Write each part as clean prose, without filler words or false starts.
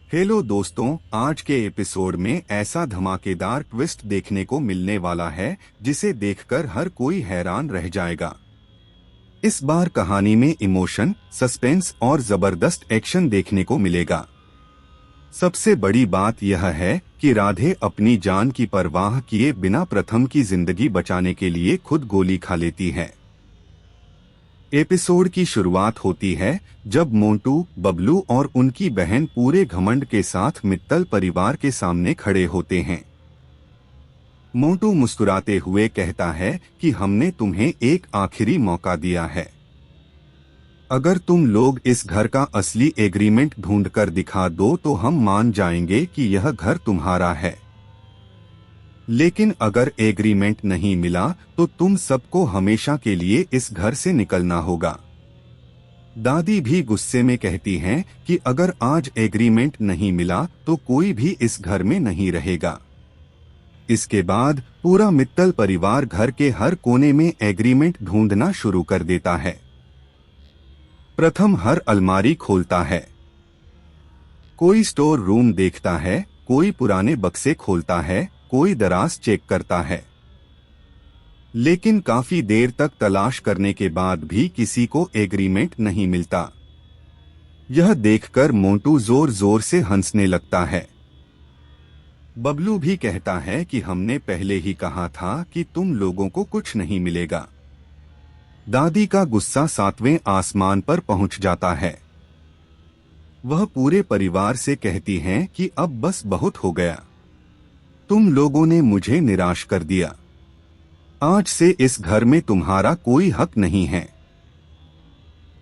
Hello दोस्तों, आज के एपिसोड में ऐसा धमाकेदार ट्विस्ट देखने को मिलने वाला है जिसे देखकर हर कोई हैरान रह जाएगा। इस बार कहानी में इमोशन, सस्पेंस और जबरदस्त एक्शन देखने को मिलेगा। सबसे बड़ी बात यह है कि राधे अपनी जान की परवाह किए बिना प्रथम की जिंदगी बचाने के लिए खुद गोली खा लेती है। एपिसोड की शुरुआत होती है जब मोंटू, बबलू और उनकी बहन पूरे घमंड के साथ मित्तल परिवार के सामने खड़े होते हैं। मोंटू मुस्कुराते हुए कहता है कि हमने तुम्हें एक आखिरी मौका दिया है। अगर तुम लोग इस घर का असली एग्रीमेंट ढूंढकर दिखा दो तो हम मान जाएंगे कि यह घर तुम्हारा है, लेकिन अगर एग्रीमेंट नहीं मिला तो तुम सबको हमेशा के लिए इस घर से निकलना होगा। दादी भी गुस्से में कहती हैं कि अगर आज एग्रीमेंट नहीं मिला तो कोई भी इस घर में नहीं रहेगा। इसके बाद पूरा मित्तल परिवार घर के हर कोने में एग्रीमेंट ढूंढना शुरू कर देता है। प्रथम हर अलमारी खोलता है, कोई स्टोर रूम देखता है, कोई पुराने बक्से खोलता है, कोई दराज चेक करता है, लेकिन काफी देर तक तलाश करने के बाद भी किसी को एग्रीमेंट नहीं मिलता। यह देखकर मोंटू जोर जोर से हंसने लगता है। बबलू भी कहता है कि हमने पहले ही कहा था कि तुम लोगों को कुछ नहीं मिलेगा। दादी का गुस्सा 7वें आसमान पर पहुंच जाता है। वह पूरे परिवार से कहती हैं कि अब बस बहुत हो गया, तुम लोगों ने मुझे निराश कर दिया। आज से इस घर में तुम्हारा कोई हक नहीं है।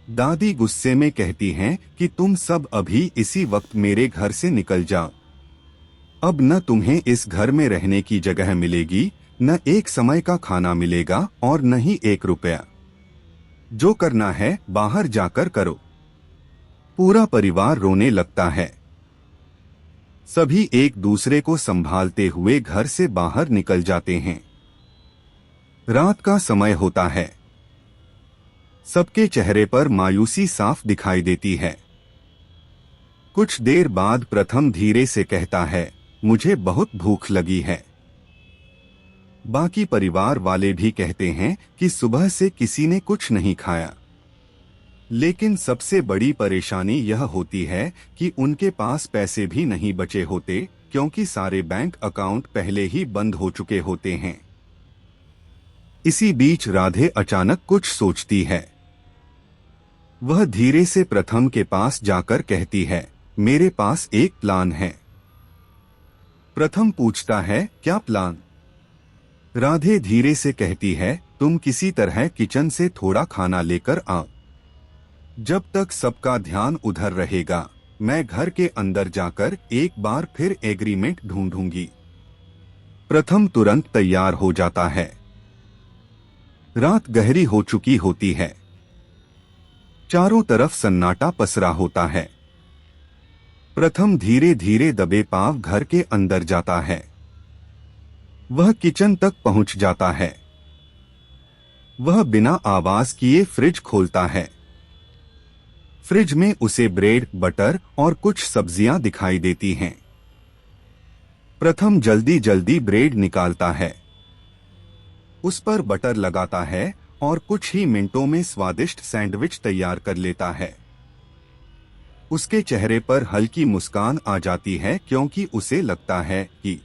दादी गुस्से में कहती हैं कि तुम सब अभी इसी वक्त मेरे घर से निकल जाओ। अब न तुम्हें इस घर में रहने की जगह मिलेगी, न एक समय का खाना मिलेगा और न ही 1 रुपया। जो करना है बाहर जाकर करो। पूरा परिवार रोने लगता है। सभी एक दूसरे को संभालते हुए घर से बाहर निकल जाते हैं। रात का समय होता है। सबके चेहरे पर मायूसी साफ दिखाई देती है। कुछ देर बाद प्रथम धीरे से कहता है, मुझे बहुत भूख लगी है। बाकी परिवार वाले भी कहते हैं कि सुबह से किसी ने कुछ नहीं खाया। लेकिन सबसे बड़ी परेशानी यह होती है कि उनके पास पैसे भी नहीं बचे होते, क्योंकि सारे बैंक अकाउंट पहले ही बंद हो चुके होते हैं। इसी बीच राधे अचानक कुछ सोचती है। वह धीरे से प्रथम के पास जाकर कहती है, मेरे पास एक प्लान है। प्रथम पूछता है, क्या प्लान? राधे धीरे से कहती है, तुम किसी तरह किचन से थोड़ा खाना लेकर आओ। जब तक सबका ध्यान उधर रहेगा, मैं घर के अंदर जाकर एक बार फिर एग्रीमेंट ढूंढूंगी। प्रथम तुरंत तैयार हो जाता है। रात गहरी हो चुकी होती है। चारों तरफ सन्नाटा पसरा होता है। प्रथम धीरे धीरे दबे पांव घर के अंदर जाता है। वह किचन तक पहुंच जाता है। वह बिना आवाज किए फ्रिज खोलता है। फ्रिज में उसे ब्रेड, बटर और कुछ सब्जियां दिखाई देती हैं। प्रथम जल्दी जल्दी ब्रेड निकालता है, उस पर बटर लगाता है और कुछ ही मिनटों में स्वादिष्ट सैंडविच तैयार कर लेता है। उसके चेहरे पर हल्की मुस्कान आ जाती है, क्योंकि उसे लगता है कि